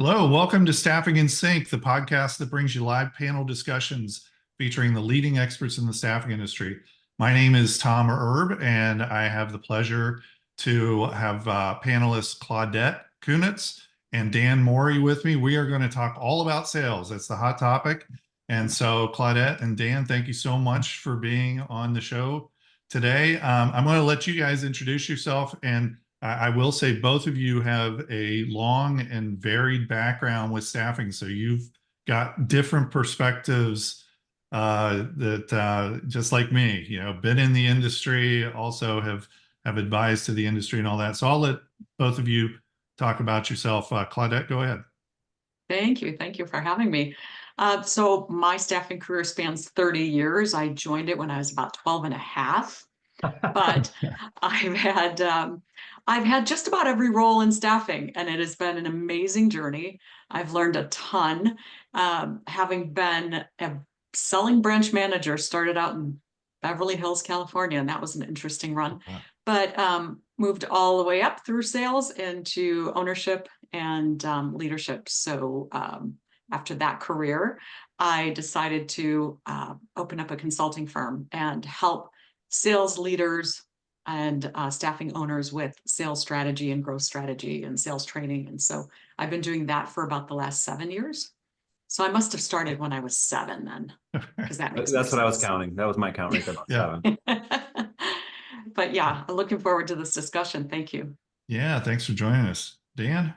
Hello, welcome to Staffing in Sync, the podcast that brings you live panel discussions featuring the leading experts in the staffing industry. My name is Tom Erb, and I have the pleasure to have panelists Claudette, Cunitz, and Dan Mori with me. We are going to talk all about sales. That's the hot topic. And so Claudette and Dan, thank you so much for being on the show today. I'm going to let you guys introduce yourself, and I will say both of you have a long and varied background with staffing, so you've got different perspectives that just like me, been in the industry, also have advised to the industry and all that. So I'll let both of you talk about yourself. Claudette, go ahead. Thank you. Thank you for having me. So my staffing career spans 30 years. I joined it when I was about 12 and a half. But I've had just about every role in staffing, and it has been an amazing journey. I've learned a ton. Having been a selling branch manager, started out in Beverly Hills, California, and that was an interesting run. Wow. But moved all the way up through sales into ownership and leadership. So after that career, I decided to open up a consulting firm and help sales leaders and staffing owners with sales strategy and growth strategy and sales training. And so I've been doing that for about the last 7 years. So I must have started when I was 7 then, because that makes That's what sense. I was counting. That was my count right there, about 7. But yeah, I'm looking forward to this discussion. Thank you. Yeah, thanks for joining us. Dan?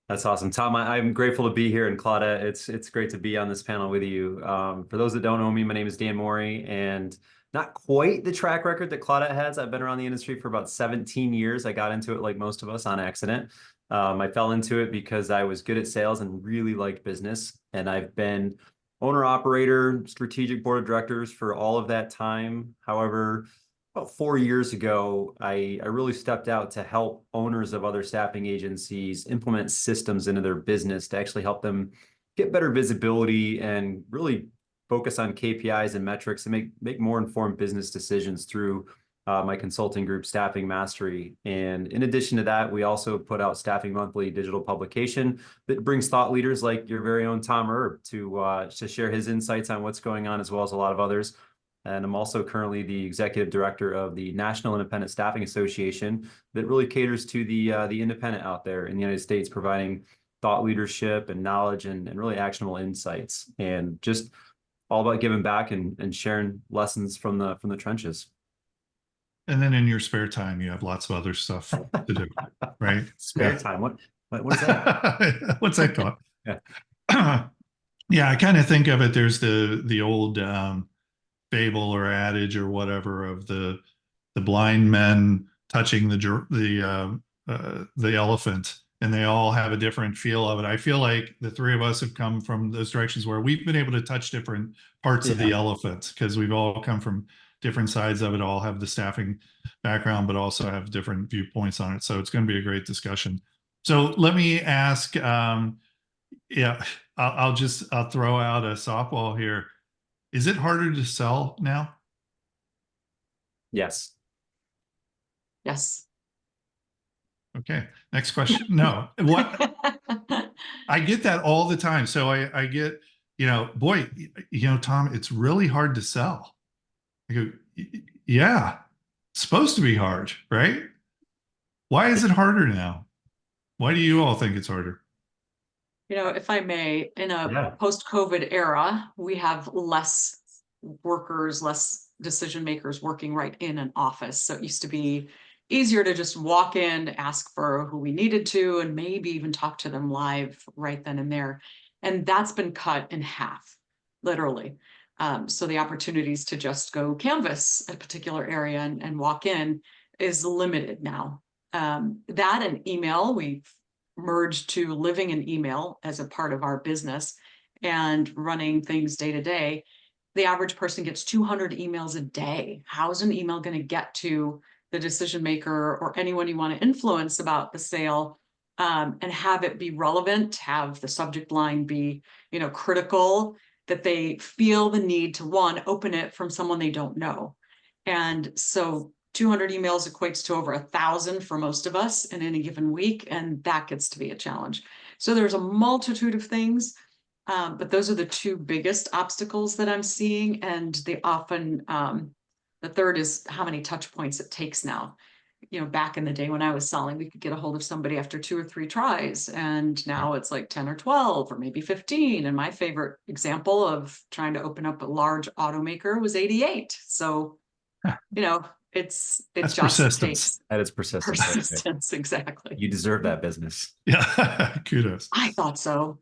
That's awesome. Tom, I'm grateful to be here. And Claudette, it's great to be on this panel with you. For those that don't know me, my name is Dan Mori, and not quite the track record that Claudette has. I've been around the industry for about 17 years. I got into it like most of us on accident. I fell into it because I was good at sales and really liked business. And I've been owner, operator, strategic board of directors for all of that time. However, about 4 years ago, I really stepped out to help owners of other staffing agencies implement systems into their business to actually help them get better visibility and really focus on KPIs and metrics and make more informed business decisions through my consulting group, Staffing Mastery. And in addition to that, we also put out Staffing Monthly digital publication that brings thought leaders like your very own Tom Erb to share his insights on what's going on, as well as a lot of others. And I'm also currently the executive director of the National Independent Staffing Association that really caters to the independent out there in the United States, providing thought leadership and knowledge and really actionable insights, and just all about giving back and sharing lessons from the trenches. And then in your spare time, you have lots of other stuff to do, right? Spare time. What is that? What's that called? Yeah. Yeah, I kind of think of it. There's the old fable or adage or whatever of the blind men touching the elephant, and they all have a different feel of it. I feel like the three of us have come from those directions where we've been able to touch different parts of the elephant, because we've all come from different sides of it, all have the staffing background, but also have different viewpoints on it. So it's going to be a great discussion. So let me ask, I'll throw out a softball here. Is it harder to sell now? Yes. Yes. Okay. Next question. No. What? I get that all the time. So I get, boy, Tom, it's really hard to sell. I go, yeah, it's supposed to be hard, right? Why is it harder now? Why do you all think it's harder? If I may, in a post-COVID era, we have less workers, less decision makers working right in an office. So it used to be easier to just walk in, ask for who we needed to, and maybe even talk to them live right then and there. And that's been cut in half, literally. So the opportunities to just go canvas a particular area and walk in is limited now. That and email, we've merged to living in email as a part of our business and running things day to day. The average person gets 200 emails a day. How's an email going to get to the decision maker or anyone you want to influence about the sale, and have it be relevant, have the subject line be, critical, that they feel the need to, one, open it from someone they don't know. And so 200 emails equates to over 1,000 for most of us in any given week, and that gets to be a challenge. So there's a multitude of things, but those are the two biggest obstacles that I'm seeing. And they often, the third is how many touch points it takes now. You know, back in the day when I was selling, we could get a hold of somebody after 2 or 3 tries, and now it's like 10 or 12 or maybe 15. And my favorite example of trying to open up a large automaker was 88. So, you know, it That's just persistence. takes That is persistence. Right there. persistence. Exactly. You deserve that business. Yeah. Kudos. I thought so.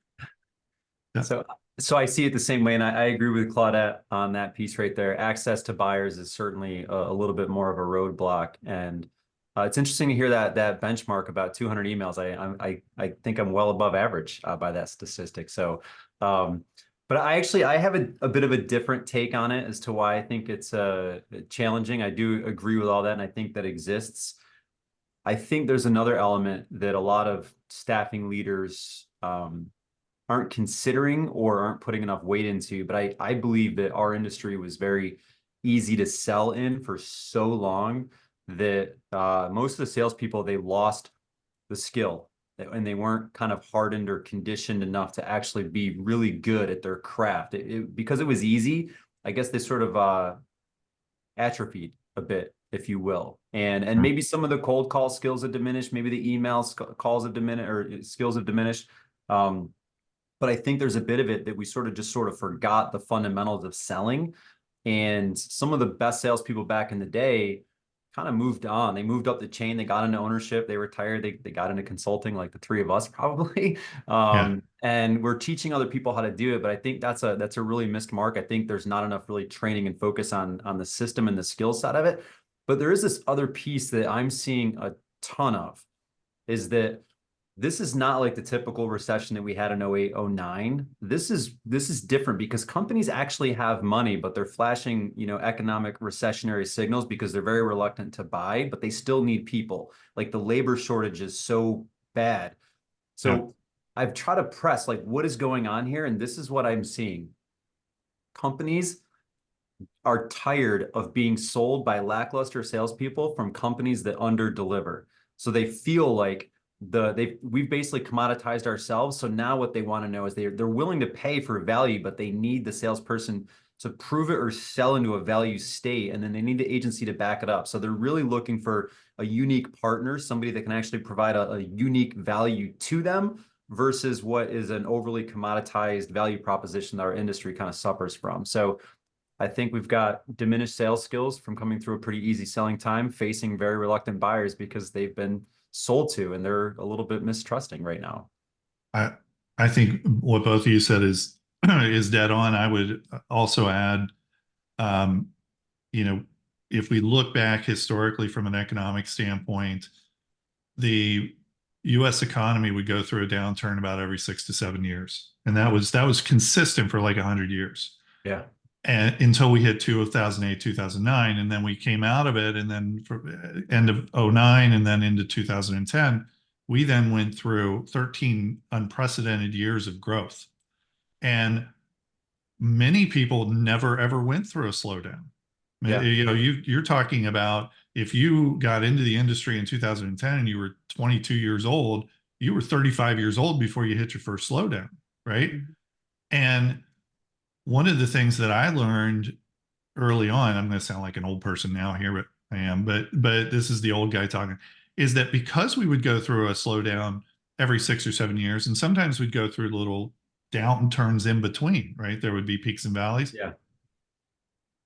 So I see it the same way, and I agree with Claudette on that piece right there. Access to buyers is certainly a little bit more of a roadblock, and it's interesting to hear that benchmark about 200 emails. I think I'm well above average by that statistic. So, but I have a bit of a different take on it as to why I think it's challenging. I do agree with all that, and I think that exists. I think there's another element that a lot of staffing leaders aren't considering or aren't putting enough weight into, but I believe that our industry was very easy to sell in for so long that most of the salespeople, they lost the skill and they weren't kind of hardened or conditioned enough to actually be really good at their craft. Because it was easy, I guess they sort of atrophied a bit, if you will. And maybe some of the cold call skills have diminished, maybe the email calls have diminished or skills have diminished. But I think there's a bit of it that we sort of forgot the fundamentals of selling. And some of the best salespeople back in the day kind of moved on. They moved up the chain. They got into ownership. They retired. They got into consulting, like the three of us probably. And we're teaching other people how to do it. But I think that's a really missed mark. I think there's not enough really training and focus on the system and the skill side of it. But there is this other piece that I'm seeing a ton of, is that this is not like the typical recession that we had in 08, 09. This is different because companies actually have money, but they're flashing, economic recessionary signals because they're very reluctant to buy, but they still need people. Like the labor shortage is so bad. So I've tried to press like what is going on here, and this is what I'm seeing. Companies are tired of being sold by lackluster salespeople from companies that under-deliver. So they feel like we've basically commoditized ourselves. So now what they want to know is they're willing to pay for value, but they need the salesperson to prove it or sell into a value state. And then they need the agency to back it up. So they're really looking for a unique partner, somebody that can actually provide a unique value to them versus what is an overly commoditized value proposition that our industry kind of suffers from. So I think we've got diminished sales skills from coming through a pretty easy selling time, facing very reluctant buyers because they've been sold to, and they're a little bit mistrusting right now. I think what both of you said is dead on. I would also add, if we look back historically from an economic standpoint, the U.S. economy would go through a downturn about every 6 to 7 years, and that was consistent for like 100 years. Yeah. And until we hit 2008, 2009, and then we came out of it, and then for end of 09 and then into 2010, we then went through 13 unprecedented years of growth. And many people never ever went through a slowdown. Yeah. You're talking about if you got into the industry in 2010 and you were 22 years old, you were 35 years old before you hit your first slowdown, right? And one of the things that I learned early on, I'm going to sound like an old person now here, but I am, but this is the old guy talking, is that because we would go through a slowdown every 6 or 7 years, and sometimes we'd go through little downturns in between, right? There would be peaks and valleys. Yeah.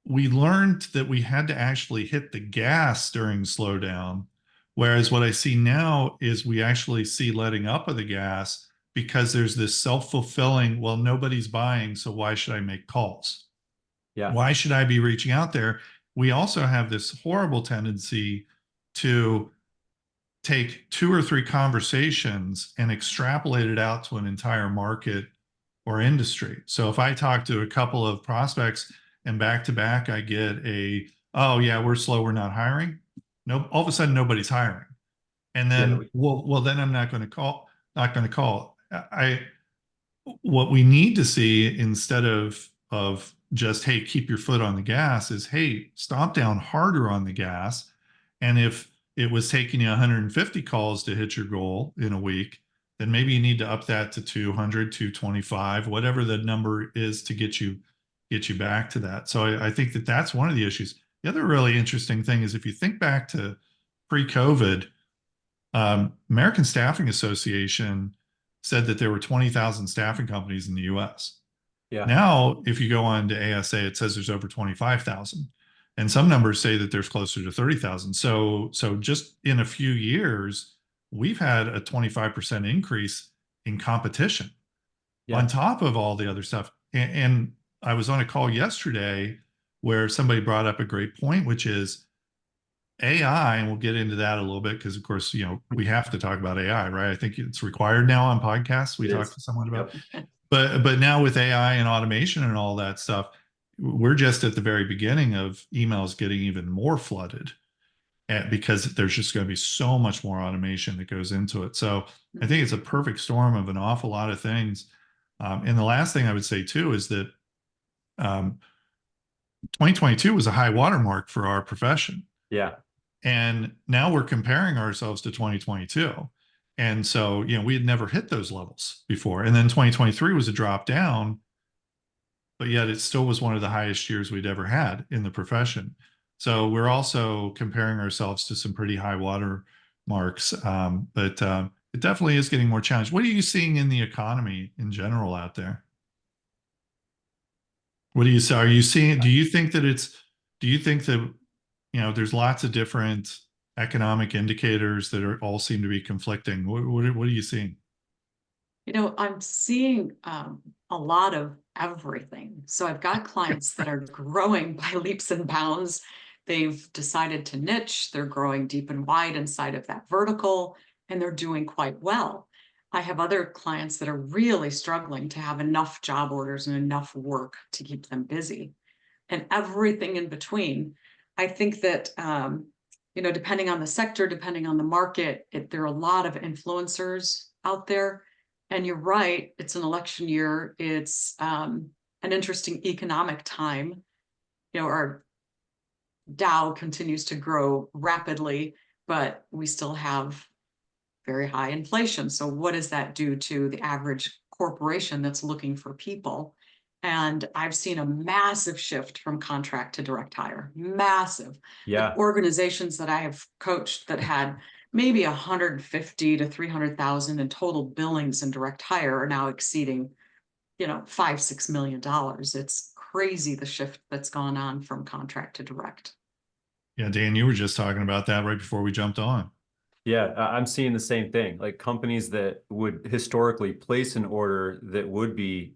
We learned that we had to actually hit the gas during slowdown. Whereas what I see now is we actually see letting up of the gas, because there's this self-fulfilling, well, nobody's buying, so why should I make calls? Yeah. Why should I be reaching out there? We also have this horrible tendency to take 2 or 3 conversations and extrapolate it out to an entire market or industry. So if I talk to a couple of prospects and back to back, I get oh yeah, we're slow, we're not hiring. No, all of a sudden nobody's hiring. And then, well, then I'm not going to call. What we need to see, instead of just, hey, keep your foot on the gas, is, hey, stomp down harder on the gas And if it was taking you 150 calls to hit your goal in a week, then maybe you need to up that to 200, 225, whatever the number is to get you back to that. So I think that that's one of the issues. The other really interesting thing is if you think back to pre-COVID, American Staffing Association said that there were 20,000 staffing companies in the US. Yeah. Now, if you go on to ASA, it says there's over 25,000. And some numbers say that there's closer to 30,000. So just in a few years, we've had a 25% increase in competition on top of all the other stuff. And I was on a call yesterday where somebody brought up a great point, which is AI, and we'll get into that a little bit because, of course, we have to talk about AI, right? I think it's required now on podcasts. We talked to someone about, but now with AI and automation and all that stuff, we're just at the very beginning of emails getting even more flooded, because there's just going to be so much more automation that goes into it. So I think it's a perfect storm of an awful lot of things. And the last thing I would say too is that 2022 was a high watermark for our profession. Yeah. And now we're comparing ourselves to 2022. And so, we had never hit those levels before. And then 2023 was a drop down, but yet it still was one of the highest years we'd ever had in the profession. So we're also comparing ourselves to some pretty high water marks. But it definitely is getting more challenged. What are you seeing in the economy in general out there? What do you say? Are you seeing, do you think that there's lots of different economic indicators that all seem to be conflicting? What are you seeing? I'm seeing a lot of everything. So I've got clients that are growing by leaps and bounds. They've decided to niche. They're growing deep and wide inside of that vertical, and they're doing quite well. I have other clients that are really struggling to have enough job orders and enough work to keep them busy, and everything in between. I think that, depending on the sector, depending on the market, there are a lot of influencers out there. And you're right, it's an election year. It's an interesting economic time. Our Dow continues to grow rapidly, but we still have very high inflation. So what does that do to the average corporation that's looking for people? And I've seen a massive shift from contract to direct hire. Massive. Yeah. Like organizations that I have coached that had maybe 150 to 300,000 in total billings and direct hire are now exceeding, $5-6 million. It's crazy the shift that's gone on from contract to direct. Yeah, Dan, you were just talking about that right before we jumped on. Yeah, I'm seeing the same thing. Like companies that would historically place an order that would be,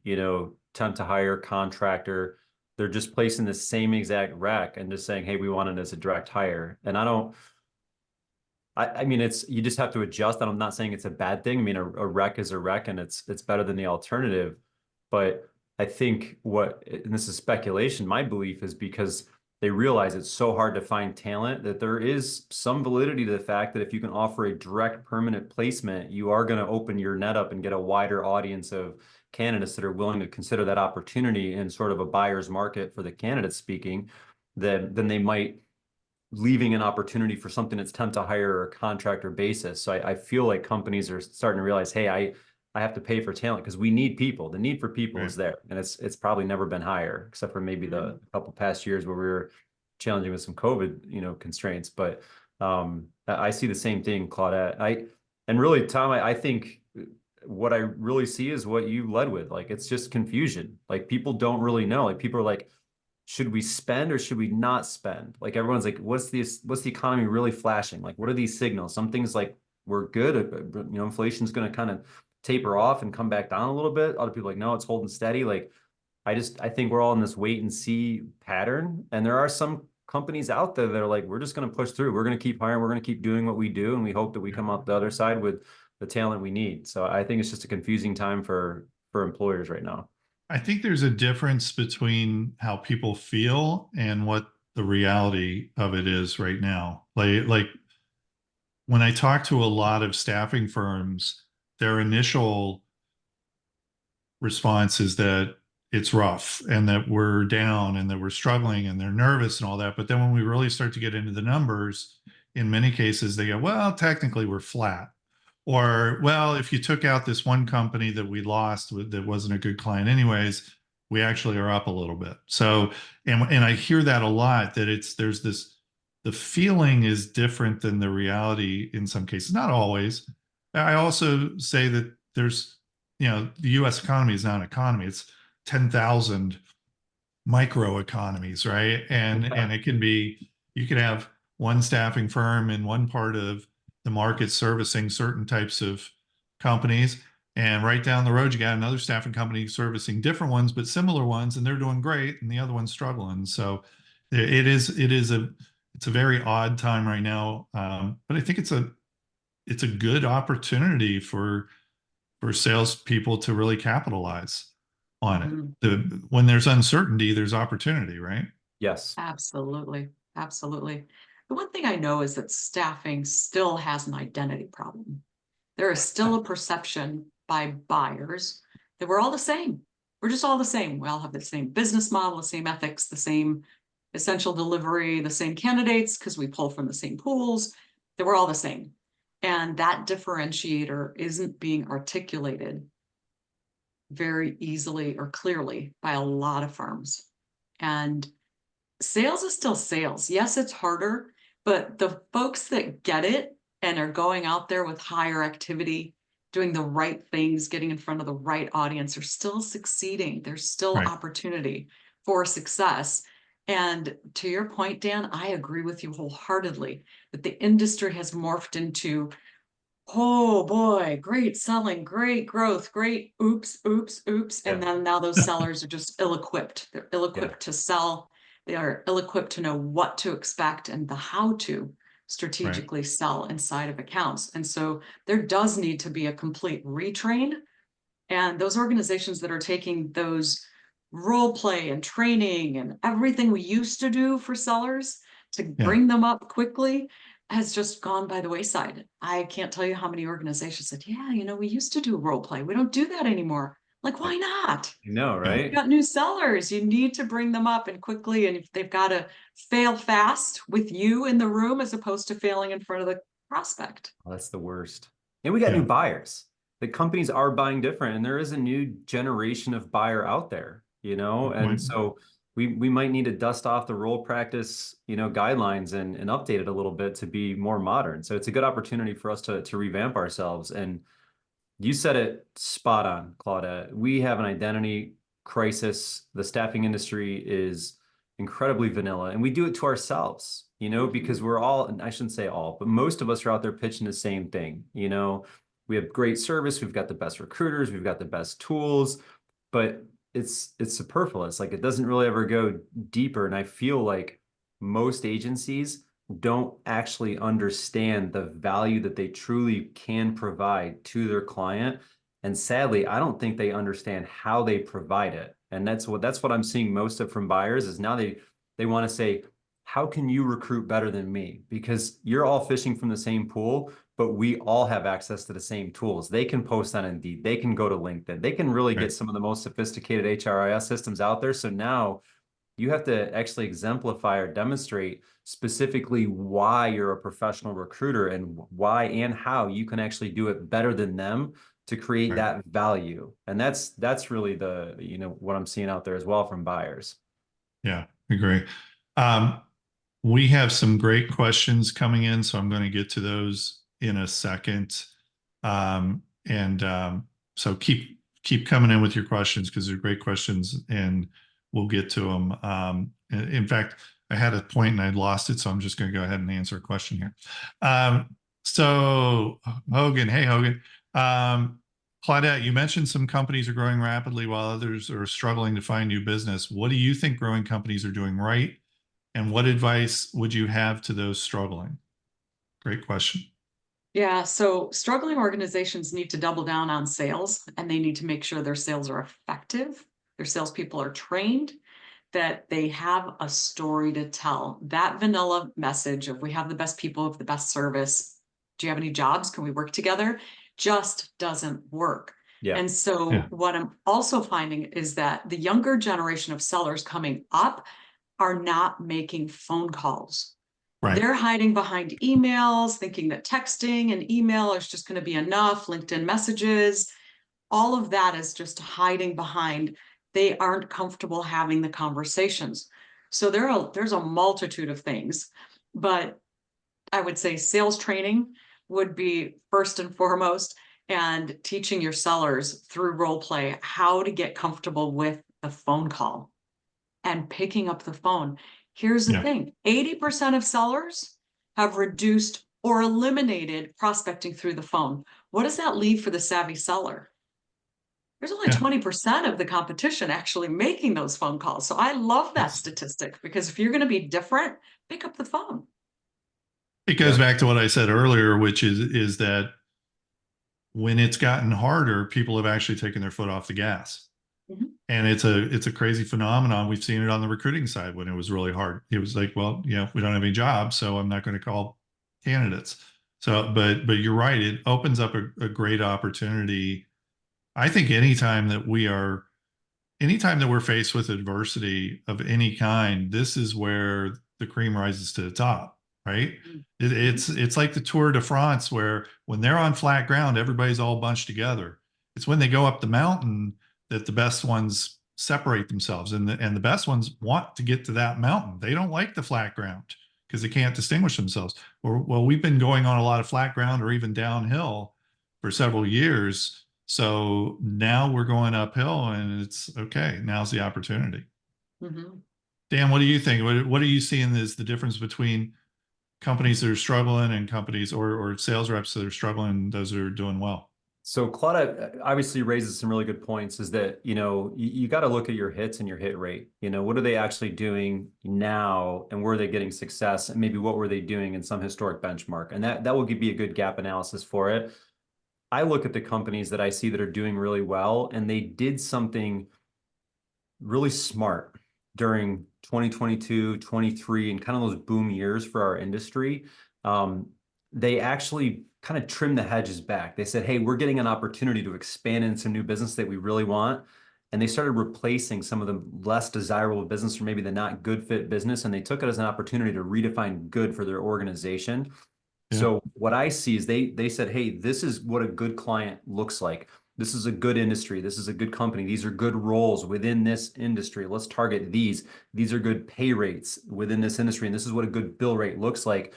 temp to hire contractor, they're just placing the same exact rec and just saying, hey, we want it as a direct hire. And I mean, you just have to adjust. I'm not saying it's a bad thing. I mean, a rec is a rec and it's better than the alternative. But I think and this is speculation, my belief is because they realize it's so hard to find talent that there is some validity to the fact that if you can offer a direct permanent placement, you are going to open your net up and get a wider audience of candidates that are willing to consider that opportunity in sort of a buyer's market for the candidates speaking, than they might leaving an opportunity for something that's temp to hire or a contractor basis. So I feel like companies are starting to realize, hey, I have to pay for talent because we need people. The need for people is there, and it's probably never been higher, except for maybe the couple past years where we were challenging with some COVID, constraints. But I see the same thing, Claudette. And really, Tom, I think what I really see is what you led with. Like, it's just confusion. Like, people don't really know. Like, people are like, should we spend or should we not spend? Like, everyone's like, what's the economy really flashing? Like, what are these signals? Some things like we're good, inflation's going to kind of taper off and come back down a little bit. Other people are like, no, it's holding steady. Like, I think we're all in this wait and see pattern. And there are some companies out there that are like, we're just going to push through. We're going to keep hiring. We're going to keep doing what we do. And we hope that we come out the other side with the talent we need. So I think it's just a confusing time for employers right now. I think there's a difference between how people feel and what the reality of it is right now. Like when I talk to a lot of staffing firms, their initial response is that it's rough and that we're down and that we're struggling and they're nervous and all that. But then when we really start to get into the numbers, in many cases they go, well, technically we're flat. Or, well, if you took out this one company that we lost that wasn't a good client anyways, we actually are up a little bit. So, and I hear that a lot, that there's this, the feeling is different than the reality in some cases, not always. I also say that there's, the US economy is not an economy. It's 10,000 micro economies, right? And it can be, you could have one staffing firm in one part of the market servicing certain types of companies, and right down the road you got another staffing company servicing different ones but similar ones, and they're doing great and the other one's struggling. So it's a very odd time right now, but I think it's a good opportunity for salespeople to really capitalize on it. When there's uncertainty, there's opportunity, right? Yes. Absolutely. Absolutely. The one thing I know is that staffing still has an identity problem. There is still a perception by buyers that we're all the same. We're just all the same. We all have the same business model, the same ethics, the same essential delivery, the same candidates, because we pull from the same pools, that we're all the same. And that differentiator isn't being articulated very easily or clearly by a lot of firms. And sales is still sales. Yes, it's harder, but the folks that get it and are going out there with higher activity, doing the right things, getting in front of the right audience, are still succeeding. There's still opportunity for success. And to your point, Dan, I agree with you wholeheartedly that the industry has morphed into, oh boy, great selling, great growth, great oops. And then now those sellers are just ill-equipped. They're ill-equipped to sell. They are ill-equipped to know what to expect and the how to strategically sell inside of accounts. And so there does need to be a complete retrain. And those organizations that are taking those role play and training and everything we used to do for sellers to bring them up quickly has just gone by the wayside. I can't tell you how many organizations said, yeah, we used to do role play. We don't do that anymore. Like, why not? You know, right? You've got new sellers. You need to bring them up and quickly, and if they've got to fail fast with you in the room as opposed to failing in front of the prospect. Oh, that's the worst. And we got new buyers. The companies are buying different, and there is a new generation of buyer out there, and so we might need to dust off the role practice, guidelines and update it a little bit to be more modern. So it's a good opportunity for us to revamp ourselves. And you said it spot on, Claudette. We have an identity crisis. The staffing industry is incredibly vanilla, and we do it to ourselves, because we're all, and I shouldn't say all, but most of us are out there pitching the same thing. We have great service. We've got the best recruiters. We've got the best tools, but it's superfluous. Like, it doesn't really ever go deeper. And I feel like most agencies don't actually understand the value that they truly can provide to their client. And sadly, I don't think they understand how they provide it. And that's what I'm seeing most of from buyers is now they want to say, how can you recruit better than me? Because you're all fishing from the same pool, but we all have access to the same tools. They can post on Indeed. They can go to LinkedIn. They can really get some of the most sophisticated HRIS systems out there. So now you have to actually exemplify or demonstrate specifically why you're a professional recruiter and why and how you can actually do it better than them to create that value. And that's really the, what I'm seeing out there as well from buyers. Yeah, I agree. We have some great questions coming in, so I'm going to get to those in a second. So keep coming in with your questions, because they're great questions and we'll get to them. In fact, I had a point and I'd lost it, so I'm just going to go ahead and answer a question here. So Hogan, hey Hogan. Claudette, you mentioned some companies are growing rapidly while others are struggling to find new business. What do you think growing companies are doing right? And what advice would you have to those struggling? Great question. Yeah, so struggling organizations need to double down on sales, and they need to make sure their sales are effective, their salespeople are trained, that they have a story to tell. That vanilla message of we have the best people, have the best service, do you have any jobs, can we work together, just doesn't work. And so what I'm also finding is that the younger generation of sellers coming up are not making phone calls. Right. They're hiding behind emails, thinking that texting and email is just going to be enough, LinkedIn messages. All of that is just hiding behind. They aren't comfortable having the conversations. So there's a multitude of things, but I would say sales training would be first and foremost, and teaching your sellers through role play how to get comfortable with the phone call and picking up the phone. Here's the thing, 80% of sellers have reduced or eliminated prospecting through the phone. What does that leave for the savvy seller? There's only 20% of the competition actually making those phone calls. So I love that statistic, because if you're going to be different, pick up the phone. It goes back to what I said earlier, which is that when it's gotten harder, people have actually taken their foot off the gas. And it's a crazy phenomenon. We've seen it on the recruiting side when it was really hard. It was like, well, we don't have any jobs, so I'm not going to call candidates. So, but you're right. It opens up a great opportunity. I think anytime that we're faced with adversity of any kind, this is where the cream rises to the top, right? It's like the Tour de France, where when they're on flat ground, everybody's all bunched together. It's when they go up the mountain that the best ones separate themselves, and the best ones want to get to that mountain. They don't like the flat ground because they can't distinguish themselves. Well, we've been going on a lot of flat ground or even downhill for several years. So now we're going uphill, and it's okay. Now's the opportunity. Dan, what do you think? What are you seeing is the difference between companies that are struggling and companies or sales reps that are struggling and those that are doing well? So Claudette obviously raises some really good points, is that, you got to look at your hits and your hit rate. What are they actually doing now, and where are they getting success, and maybe what were they doing in some historic benchmark? And that will be a good gap analysis for it. I look at the companies that I see that are doing really well, and they did something really smart during 2022, 23, and kind of those boom years for our industry. They actually kind of trimmed the hedges back. They said, hey, we're getting an opportunity to expand into some new business that we really want. And they started replacing some of the less desirable business, or maybe the not good fit business. And they took it as an opportunity to redefine good for their organization. So what I see is they said, hey, this is what a good client looks like. This is a good industry. This is a good company. These are good roles within this industry. Let's target these. These are good pay rates within this industry. And this is what a good bill rate looks like.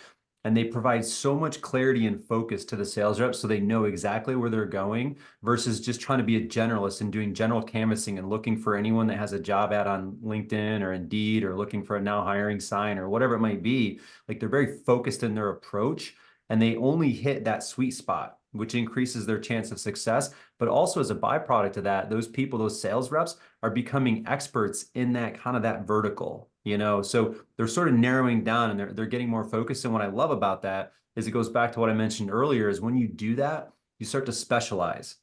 And they provide so much clarity and focus to the sales reps, so they know exactly where they're going, versus just trying to be a generalist and doing general canvassing and looking for anyone that has a job ad on LinkedIn or Indeed, or looking for a now hiring sign or whatever it might be. Like, they're very focused in their approach, and they only hit that sweet spot, which increases their chance of success. But also, as a byproduct of that, those people, those sales reps, are becoming experts in that kind of that vertical. So they're sort of narrowing down, and they're getting more focused. And what I love about that is it goes back to what I mentioned earlier, is when you do that, you start to specialize.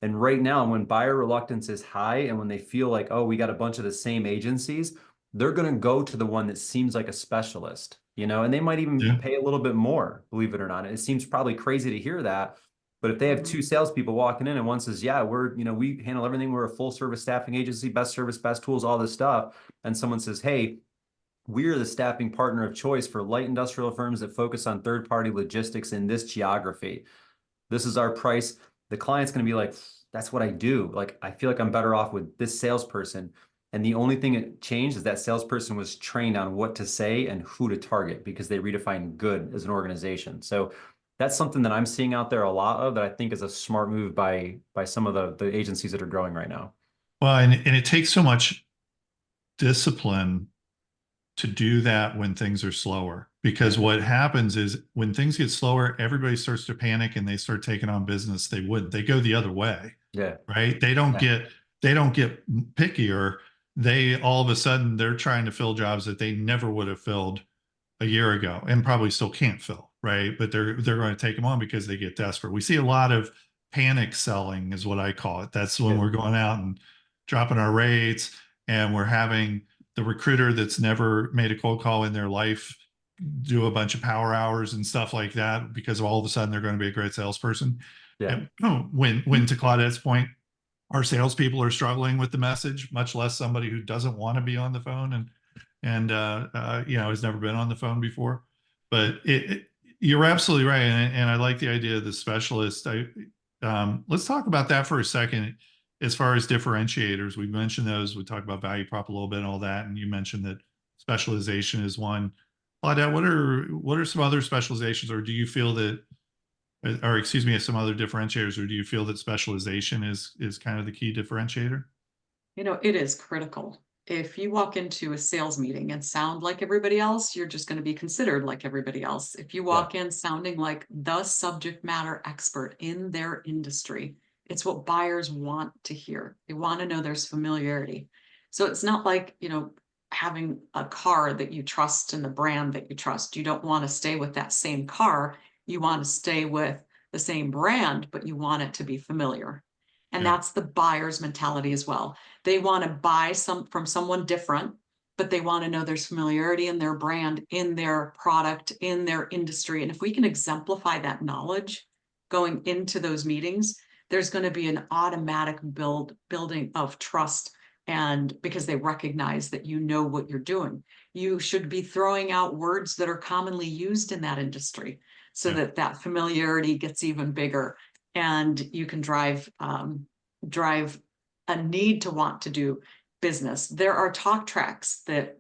And right now, when buyer reluctance is high, and when they feel like, oh, we got a bunch of the same agencies, they're going to go to the one that seems like a specialist, and they might even pay a little bit more, believe it or not. It seems probably crazy to hear that. But if they have two salespeople walking in, and one says, yeah, we handle everything. We're a full service staffing agency, best service, best tools, all this stuff. And someone says, hey, we're the staffing partner of choice for light industrial firms that focus on third-party logistics in this geography. This is our price. The client's going to be like, that's what I do. Like, I feel like I'm better off with this salesperson. And the only thing that changed is that salesperson was trained on what to say and who to target, because they redefined good as an organization. So that's something that I'm seeing out there a lot of, that I think is a smart move by some of the agencies that are growing right now. Well, and it takes so much discipline to do that when things are slower, because what happens is when things get slower, everybody starts to panic and they start taking on business they go the other way. Right. They don't get pickier. They all of a sudden they're trying to fill jobs that they never would have filled a year ago, and probably still can't fill. Right. But they're going to take them on because they get desperate. We see a lot of panic selling, is what I call it. That's when we're going out and dropping our rates, and we're having the recruiter that's never made a cold call in their life do a bunch of power hours and stuff like that, because all of a sudden they're going to be a great salesperson. And when to Claudette's point, our salespeople are struggling with the message, much less somebody who doesn't want to be on the phone and has never been on the phone before. but you're absolutely right. And I like the idea of the specialist. Let's talk about that for a second. As far as differentiators, we mentioned those, we talked about value prop a little bit and all that. And you mentioned that specialization is one. Claudette, what are some other specializations, or do you feel that, or excuse me, some other differentiators, or do you feel that specialization is kind of the key differentiator? It is critical. If you walk into a sales meeting and sound like everybody else, you're just going to be considered like everybody else. If you walk in sounding like the subject matter expert in their industry, it's what buyers want to hear. They want to know there's familiarity. So it's not like, having a car that you trust and the brand that you trust. You don't want to stay with that same car. You want to stay with the same brand, but you want it to be familiar. And that's the buyer's mentality as well. They want to buy from someone different, but they want to know there's familiarity in their brand, in their product, in their industry. And if we can exemplify that knowledge going into those meetings, there's going to be an automatic building of trust. And because they recognize that you know what you're doing, you should be throwing out words that are commonly used in that industry so that familiarity gets even bigger, and you can drive a need to want to do business. There are talk tracks that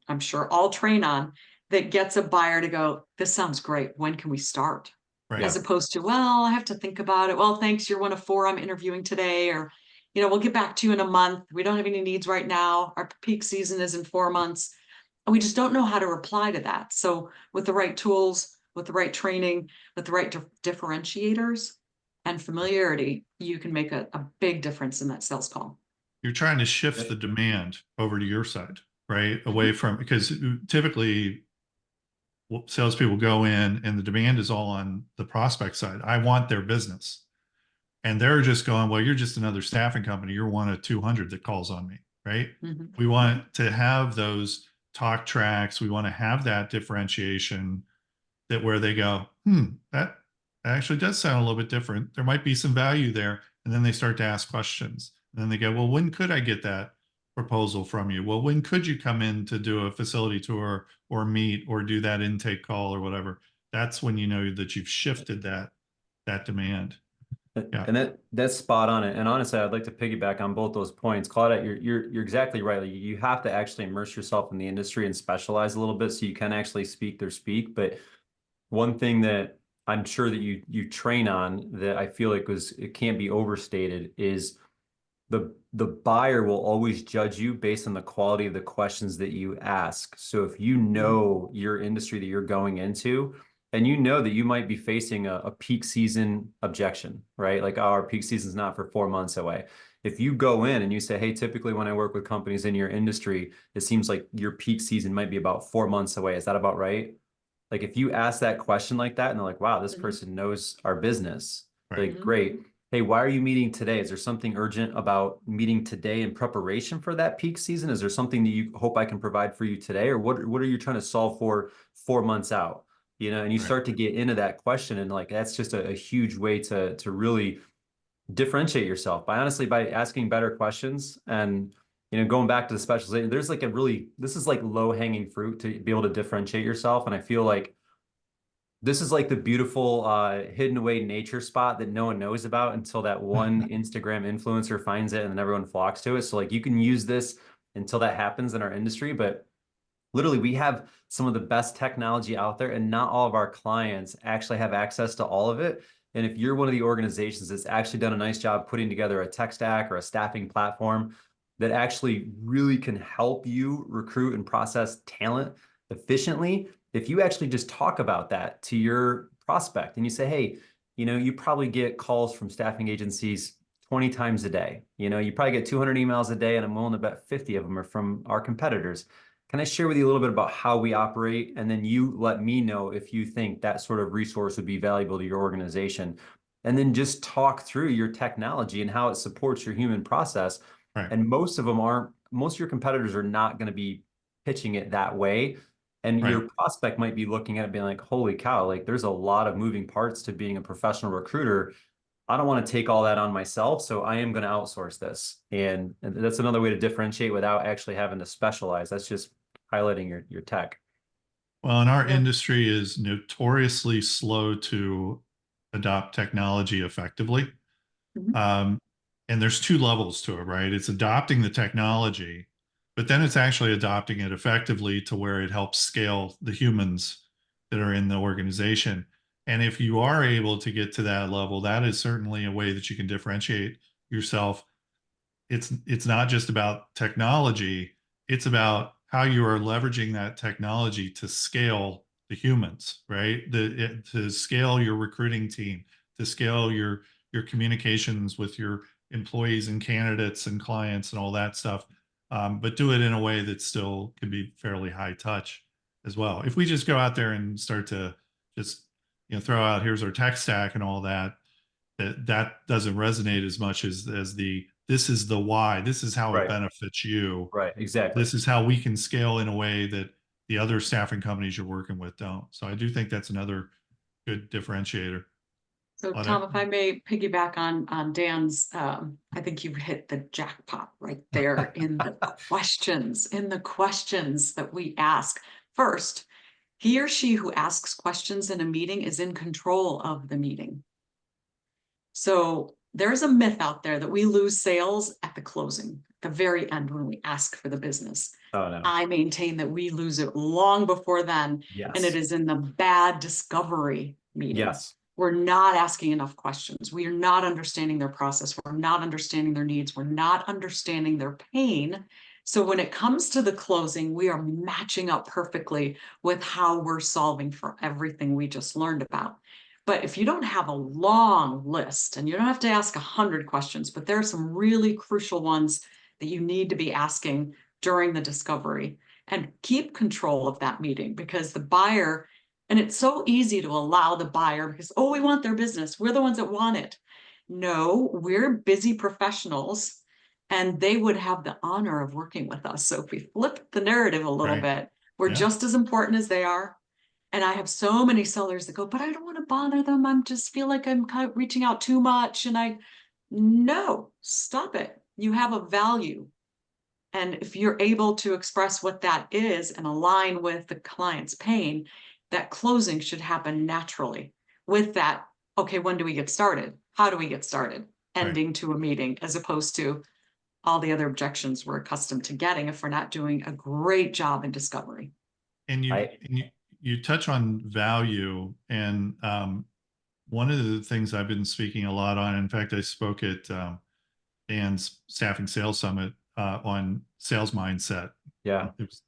I'm sure all train on that gets a buyer to go, this sounds great. When can we start? Right. As opposed to, well, I have to think about it. Well, thanks. You're one of 4 I'm interviewing today, or, we'll get back to you in a month. We don't have any needs right now. Our peak season is in 4 months. And we just don't know how to reply to that. So with the right tools, with the right training, with the right differentiators and familiarity, you can make a big difference in that sales call. You're trying to shift the demand over to your side, right? Away from, because typically salespeople go in and the demand is all on the prospect side. I want their business. And they're just going, well, you're just another staffing company. You're one of 200 that calls on me, right? We want to have those talk tracks. We want to have that differentiation, that where they go, that actually does sound a little bit different. There might be some value there. And then they start to ask questions. And then they go, well, when could I get that proposal from you? Well, when could you come in to do a facility tour or meet or do that intake call or whatever? That's when you know that you've shifted that demand. Yeah. And that's spot on it. And honestly, I'd like to piggyback on both those points. Claudette, you're exactly right. Like, you have to actually immerse yourself in the industry and specialize a little bit so you can actually speak their speak. But one thing that I'm sure that you train on that I feel like it can't be overstated is the buyer will always judge you based on the quality of the questions that you ask. So if you know your industry that you're going into, and you know that you might be facing a peak season objection, right? Like, our peak season is not for 4 months away. If you go in and you say, hey, typically when I work with companies in your industry, it seems like your peak season might be about 4 months away. Is that about right? Like, if you ask that question like that and they're like, wow, this person knows our business, like, great. Hey, why are you meeting today? Is there something urgent about meeting today in preparation for that peak season? Is there something that you hope I can provide for you today? Or what are you trying to solve for 4 months out? And you start to get into that question, and like, that's just a huge way to really differentiate yourself by asking better questions. And going back to the specialization, there's like this is like low-hanging fruit to be able to differentiate yourself. And I feel like this is like the beautiful hidden away nature spot that no one knows about until that one Instagram influencer finds it and then everyone flocks to it. So like, you can use this until that happens in our industry, but literally, we have some of the best technology out there, and not all of our clients actually have access to all of it. And if you're one of the organizations that's actually done a nice job putting together a tech stack or a staffing platform that actually really can help you recruit and process talent efficiently, if you actually just talk about that to your prospect and you say, hey, you probably get calls from staffing agencies 20 times a day. You probably get 200 emails a day, and I'm willing to bet 50 of them are from our competitors. Can I share with you a little bit about how we operate? And then you let me know if you think that sort of resource would be valuable to your organization. And then just talk through your technology and how it supports your human process. Right. And most of your competitors are not going to be pitching it that way. And your prospect might be looking at it being like, holy cow, like, there's a lot of moving parts to being a professional recruiter. I don't want to take all that on myself, so I am going to outsource this. And that's another way to differentiate without actually having to specialize. That's just highlighting your tech. Well, and our Yeah. industry is notoriously slow to adopt technology effectively. Mhm. And there's two levels to it, right? It's adopting the technology, but then it's actually adopting it effectively to where it helps scale the humans that are in the organization. And if you are able to get to that level, that is certainly a way that you can differentiate yourself. It's not just about technology, it's about how you are leveraging that technology to scale the humans, right? To scale your recruiting team, to scale your communications with your employees and candidates and clients and all that stuff. But do it in a way that still can be fairly high touch as well. If we just go out there and start to just throw out, here's our tech stack and all that, that doesn't resonate as much as the, this is the why, this is how it Right. benefits you, Right. Exactly. this is how we can scale in a way that the other staffing companies you're working with don't. So I do think that's another good differentiator. So Claudette? Tom, if I may piggyback on Dan's, I think you've hit the jackpot right there in the questions that we ask. First, he or she who asks questions in a meeting is in control of the meeting. So there's a myth out there that we lose sales at the closing, at the very end when we ask for the business. Oh, no. I maintain that we lose it long before then, Yes. and it is in the bad discovery meeting. Yes. We're not asking enough questions. We are not understanding their process. We're not understanding their needs. We're not understanding their pain. So when it comes to the closing, we are matching up perfectly with how we're solving for everything we just learned about. But if you don't have a long list, and you don't have to ask 100 questions, but there are some really crucial ones that you need to be asking during the discovery, and keep control of that meeting, because the buyer, and it's so easy to allow the buyer because, oh, we want their business. We're the ones that want it. No, we're busy professionals and they would have the honor of working with us. So if we flip the narrative a little Right. bit, we're Yeah. just as important as they are. And I have so many sellers that go, but I don't want to bother them. I'm just feel like I'm kind of reaching out too much. And no, stop it. You have a value. And if you're able to express what that is and align with the client's pain, that closing should happen naturally. With that, okay, when do we get started? How do we get started? Ending to a meeting, as opposed to all the other objections we're accustomed to getting if we're not doing a great job in discovery. And you touch on value, and one of the things I've been speaking a lot on, in fact, I spoke at Dan's Staffing Sales Summit on sales mindset. Yeah. It was,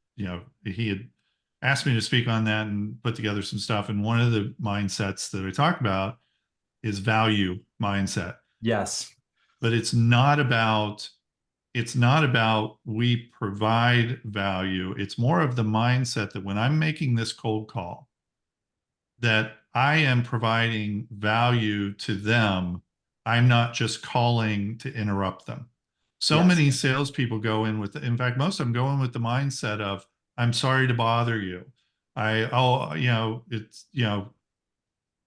he had asked me to speak on that and put together some stuff. And one of the mindsets that I talk about is value mindset. Yes. But it's not about we provide value. It's more of the mindset that when I'm making this cold call, that I am providing value to them. I'm not just calling to interrupt them. So many salespeople go in with, in fact, most of them go in with the mindset of, I'm sorry to bother you. I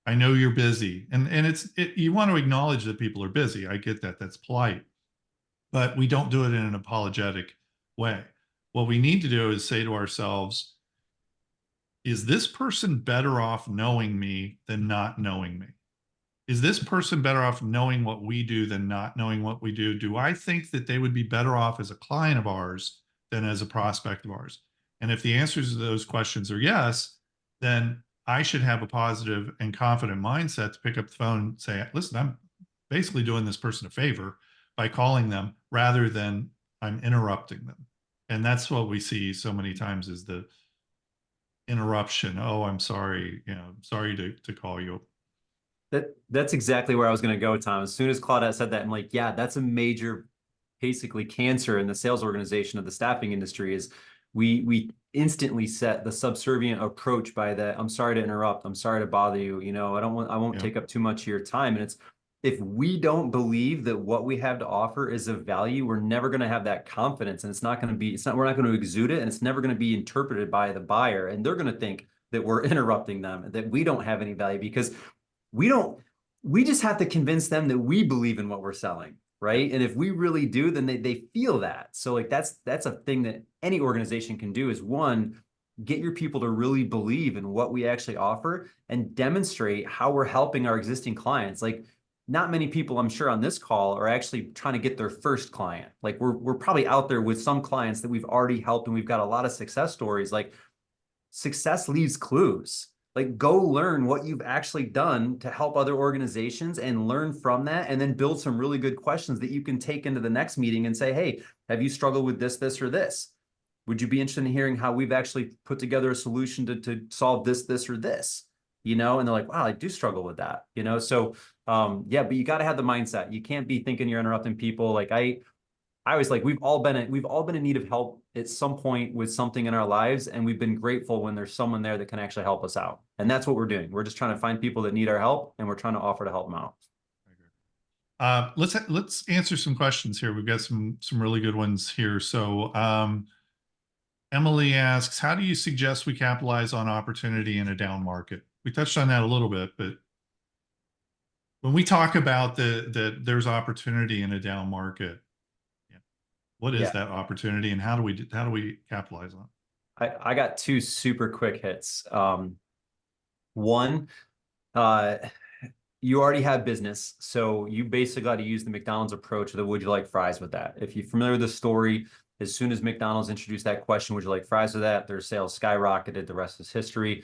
know you're busy. And you want to acknowledge that people are busy. I get that. That's polite. But we don't do it in an apologetic way. What we need to do is say to ourselves, is this person better off knowing me than not knowing me? Is this person better off knowing what we do than not knowing what we do? Do I think that they would be better off as a client of ours than as a prospect of ours? And if the answers to those questions are yes, then I should have a positive and confident mindset to pick up the phone and say, listen, I'm basically doing this person a favor by calling them rather than I'm interrupting them. And that's what we see so many times is the interruption. Oh, I'm sorry, sorry to call you. That's exactly where I was going to go, Tom. As soon as Claudette said that, I'm like, yeah, that's a major, basically cancer in the sales organization of the staffing industry is we instantly set the subservient approach by that. I'm sorry to interrupt. I'm sorry to bother you. I won't take up too much of your time. And it's, if we don't believe that what we have to offer is of value, we're never going to have that confidence, and we're not going to exude it, and it's never going to be interpreted by the buyer. And they're going to think that we're interrupting them, that we don't have any value, because we just have to convince them that we believe in what we're selling. Right. And if we really do, then they feel that. So like, that's a thing that any organization can do, is one, get your people to really believe in what we actually offer and demonstrate how we're helping our existing clients. Like, not many people, I'm sure, on this call are actually trying to get their first client. Like, we're probably out there with some clients that we've already helped, and we've got a lot of success stories. Like, success leaves clues. Like, go learn what you've actually done to help other organizations and learn from that, and then build some really good questions that you can take into the next meeting and say, hey, have you struggled with this, or this? Would you be interested in hearing how we've actually put together a solution to solve this, or this? You know, and they're like, wow, I do struggle with that, you know? So yeah, but you got to have the mindset. You can't be thinking you're interrupting people. Like, I always, like, we've all been in need of help at some point with something in our lives, and we've been grateful when there's someone there that can actually help us out. And that's what we're doing. We're just trying to find people that need our help, and we're trying to offer to help them out. Let's answer some questions here. We've got some really good ones here. So Emily asks, how do you suggest we capitalize on opportunity in a down market? We touched on that a little bit, but when we talk about there's opportunity in a down market, what is that opportunity, and how do we capitalize on it? I got two super quick hits. One, you already have business, so you basically got to use the McDonald's approach of the would you like fries with that. If you're familiar with the story, as soon as McDonald's introduced that question, would you like fries with that, their sales skyrocketed. The rest is history.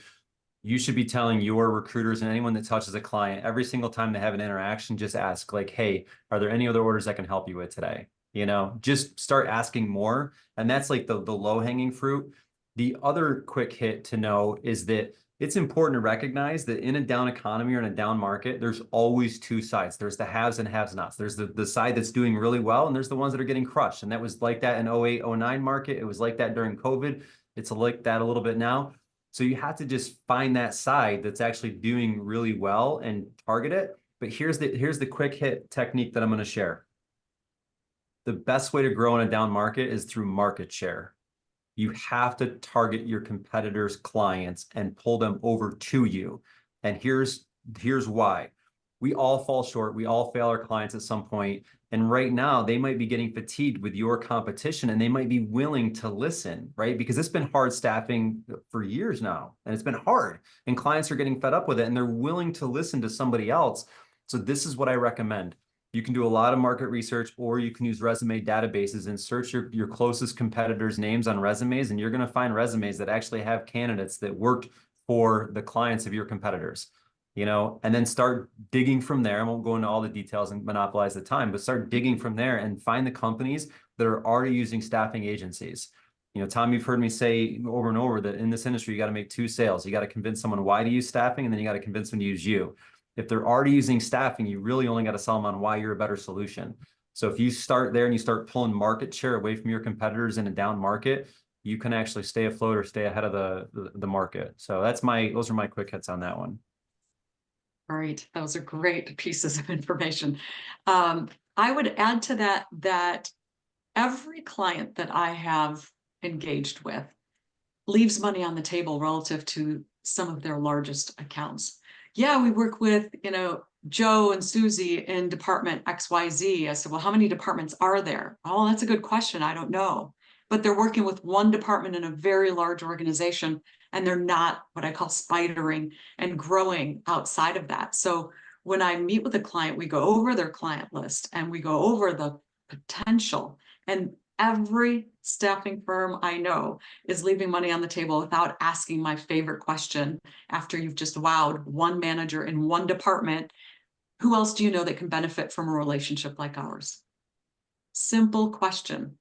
You should be telling your recruiters and anyone that touches a client every single time they have an interaction, just ask, like, hey, are there any other orders I can help you with today? You know, just start asking more. And that's like the low-hanging fruit. The other quick hit to know is that it's important to recognize that in a down economy or in a down market, there's always two sides. There's the haves and have-nots. There's the side that's doing really well, and there's the ones that are getting crushed. And that was like that in 08, 09 market. It was like that during COVID. It's like that a little bit now. So you have to just find that side that's actually doing really well and target it. But here's the quick hit technique that I'm going to share. The best way to grow in a down market is through market share. You have to target your competitors' clients and pull them over to you. And here's why. We all fall short. We all fail our clients at some point. And right now, they might be getting fatigued with your competition, and they might be willing to listen, right? Because it's been hard staffing for years now, and it's been hard. And clients are getting fed up with it, and they're willing to listen to somebody else. So this is what I recommend. You can do a lot of market research, or you can use resume databases and search your closest competitors' names on resumes, and you're going to find resumes that actually have candidates that worked for the clients of your competitors, you know, and then start digging from there. I won't go into all the details and monopolize the time, but start digging from there and find the companies that are already using staffing agencies. You know, Tom, you've heard me say over and over that in this industry, you got to make two sales. You got to convince someone why to use staffing, and then you got to convince them to use you. If they're already using staffing, you really only got to sell them on why you're a better solution. So if you start there and you start pulling market share away from your competitors in a down market, you can actually stay afloat or stay ahead of the market. So those are my quick hits on that one. All right, those are great pieces of information. I would add to that every client that I have engaged with leaves money on the table relative to some of their largest accounts. Yeah, we work with, you know, Joe and Susie in department XYZ. I said, well, how many departments are there? Oh, that's a good question. I don't know. But they're working with one department in a very large organization, and they're not what I call spidering and growing outside of that. So when I meet with a client, we go over their client list and we go over the potential. And every staffing firm I know is leaving money on the table without asking my favorite question after you've just wowed one manager in one department. Who else do you know that can benefit from a relationship like ours? Simple question.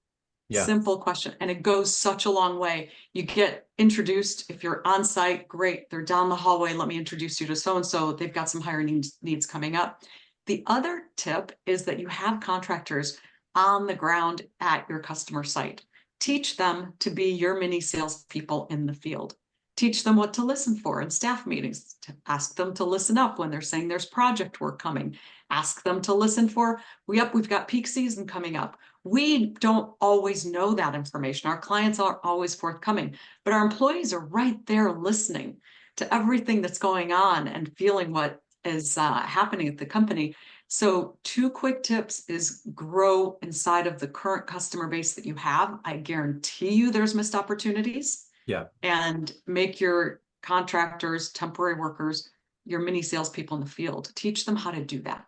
Yeah. Simple question. And it goes such a long way. You get introduced. If you're on site, great. They're down the hallway. Let me introduce you to so-and-so. They've got some hiring needs coming up. The other tip is that you have contractors on the ground at your customer site. Teach them to be your mini salespeople in the field. Teach them what to listen for in staff meetings. To ask them to listen up when they're saying there's project work coming. Ask them to listen for, we've got peak season coming up. We don't always know that information. Our clients aren't always forthcoming, but our employees are right there listening to everything that's going on and feeling what is happening at the company. So 2 quick tips is grow inside of the current customer base that you have. I guarantee you there's missed opportunities. Yeah. And make your contractors, temporary workers, your mini salespeople in the field. Teach them how to do that.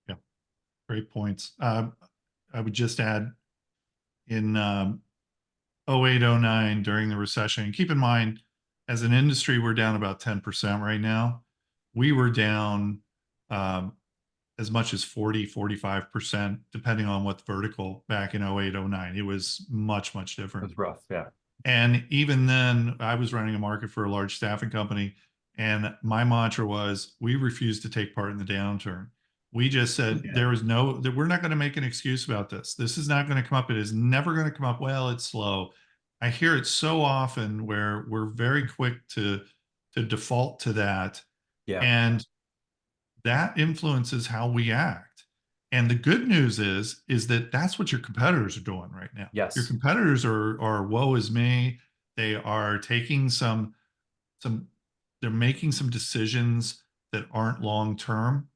Yeah, great points. I would just add in 08, 09 during the recession, and keep in mind, as an industry, we're down about 10% right now. We were down as much as 40, 45%, depending on what vertical back in 08, 09. It was much, much different. It was rough. Yeah. And even then, I was running a market for a large staffing company. And my mantra was, we refuse to take part in the downturn. We just said there was no, that we're not going to make an excuse about this. This is not going to come up. It is never going to come up. Well, it's slow. I hear it so often where we're very quick to default to that. Yeah. And that influences how we act. And the good news is that that's what your competitors are doing right now. Yes. Your competitors are woe is me. They are taking they're making some decisions that aren't long term.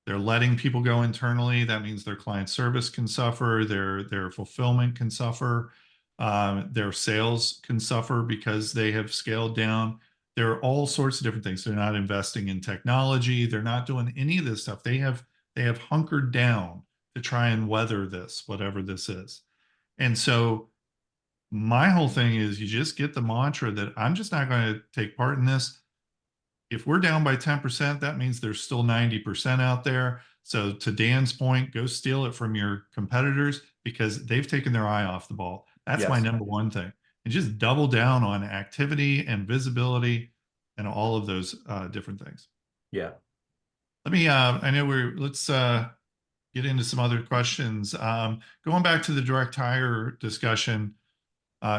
They're letting people go internally. That means their client service can suffer, their fulfillment can suffer, their sales can suffer because they have scaled down. There are all sorts of different things. They're not investing in technology. They're not doing any of this stuff. They have hunkered down to try and weather this, whatever this is. And so my whole thing is, you just get the mantra that I'm just not going to take part in this. If we're down by 10%, that means there's still 90% out there. So to Dan's point, go steal it from your competitors because they've taken their eye off the ball. That's my number one thing. And just double down on activity and visibility and all of those different things. Yeah. Let me, I know let's get into some other questions. Going back to the direct hire discussion,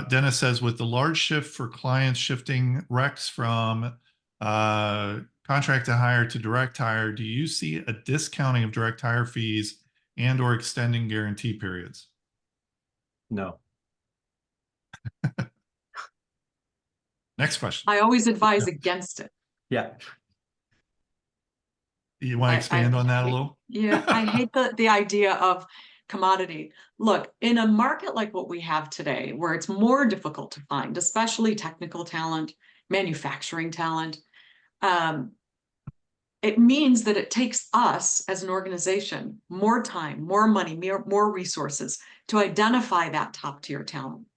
Dennis says, with the large shift for clients shifting recs from contract to hire to direct hire, do you see a discounting of direct hire fees and or extending guarantee periods? No. Next question. I always advise against it. Yeah. You want to expand on that a little? Yeah, I hate the idea of commodity. Look, in a market like what we have today, where it's more difficult to find, especially technical talent, manufacturing talent, it means that it takes us as an organization more time, more money, more resources to identify that top tier talent.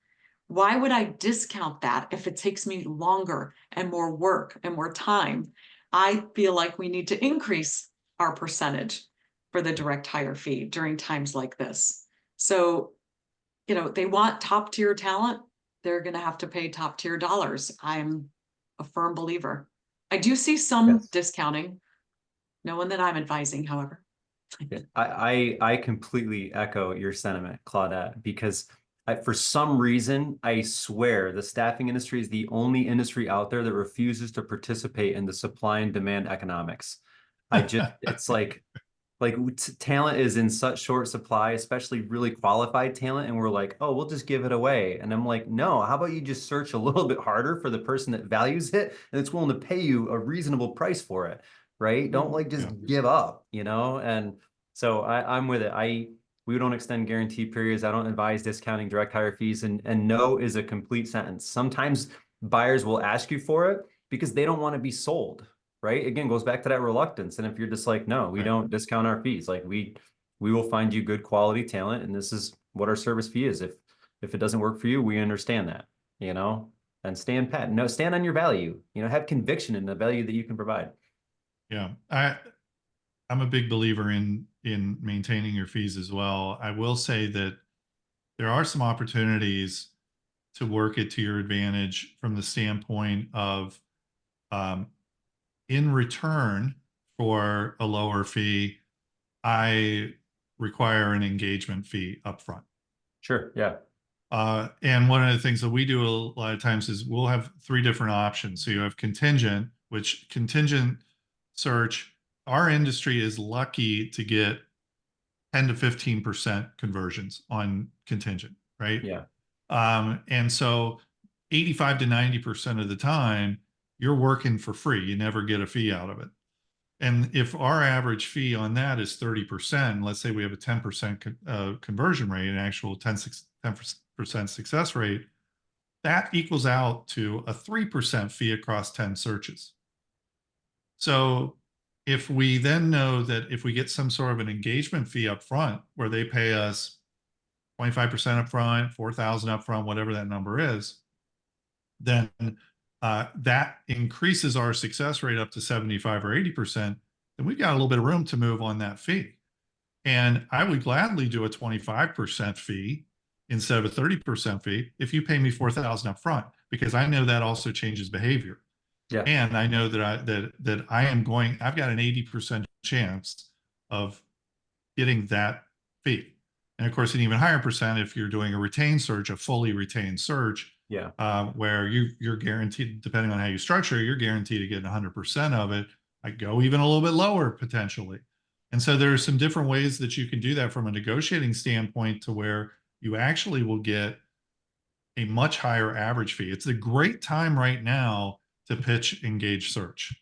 Why would I discount that if it takes me longer and more work and more time? I feel like we need to increase our percentage for the direct hire fee during times like this. So, they want top tier talent. They're going to have to pay top tier dollars. I'm a firm believer. I do see some discounting. No one that I'm advising, however. I completely echo your sentiment, Claudette, because for some reason, I swear the staffing industry is the only industry out there that refuses to participate in the supply and demand economics. It's like talent is in such short supply, especially really qualified talent. And we're like, oh, we'll just give it away. And I'm like, no, how about you just search a little bit harder for the person that values it and it's willing to pay you a reasonable price for it, right? Don't just give up, And so I'm with it. We don't extend guarantee periods. I don't advise discounting direct hire fees, and no is a complete sentence. Sometimes buyers will ask you for it because they don't want to be sold, right? Again, goes back to that reluctance. And if you're just like, no, we don't discount our fees. Like we will find you good quality talent, and this is what our service fee is. If it doesn't work for you, we understand that, and stand pat. No, stand on your value, have conviction in the value that you can provide. Yeah. I'm a big believer in maintaining your fees as well. I will say that there are some opportunities to work it to your advantage from the standpoint of, in return for a lower fee, I require an engagement fee upfront. Sure. Yeah. And one of the things that we do a lot of times is we'll have 3 different options. So you have contingent, which contingent search, our industry is lucky to get 10 to 15% conversions on contingent, right? Yeah. And so 85 to 90% of the time, you're working for free. You never get a fee out of it. And if our average fee on that is 30%, let's say we have a 10% conversion rate, an actual 10% success rate, that equals out to a 3% fee across 10 searches. So if we then know that if we get some sort of an engagement fee up front where they pay us 25% up front, 4,000 up front, whatever that number is, then that increases our success rate up to 75 or 80%, then we've got a little bit of room to move on that fee. And I would gladly do a 25% fee instead of a 30% fee if you pay me 4,000 up front, because I know that also changes behavior. Yeah. And I know that I've got an 80% chance of getting that fee. And of course, an even higher percent if you're doing a retained search, a fully retained search, Yeah. where you're guaranteed, depending on how you structure, you're guaranteed to get 100% of it. I go even a little bit lower potentially. And so there are some different ways that you can do that from a negotiating standpoint to where you actually will get a much higher average fee. It's a great time right now to pitch engaged search.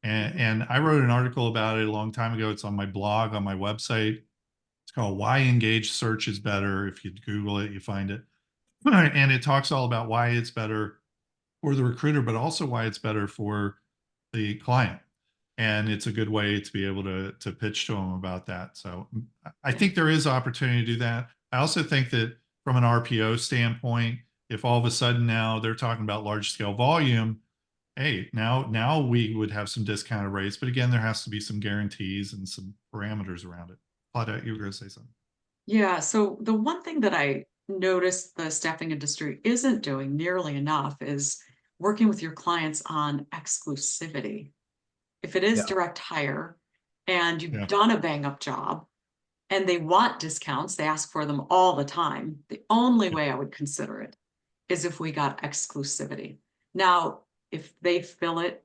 And I wrote an article about it a long time ago. It's on my blog, on my website. It's called Why Engaged Search is Better. If you Google it, you find it. And it talks all about why it's better for the recruiter, but also why it's better for the client. And it's a good way to be able to pitch to them about that. So I think there is opportunity to do that. I also think that from an RPO standpoint, if all of a sudden now they're talking about large scale volume, hey, now we would have some discounted rates. But again, there has to be some guarantees and some parameters around it. Claudette, you were going to say something. Yeah, so the one thing that I noticed the staffing industry isn't doing nearly enough is working with your clients on exclusivity. If it is direct hire and you've done a bang up job and they want discounts, they ask for them all the time. The only way I would consider it is if we got exclusivity. Now, if they fill it,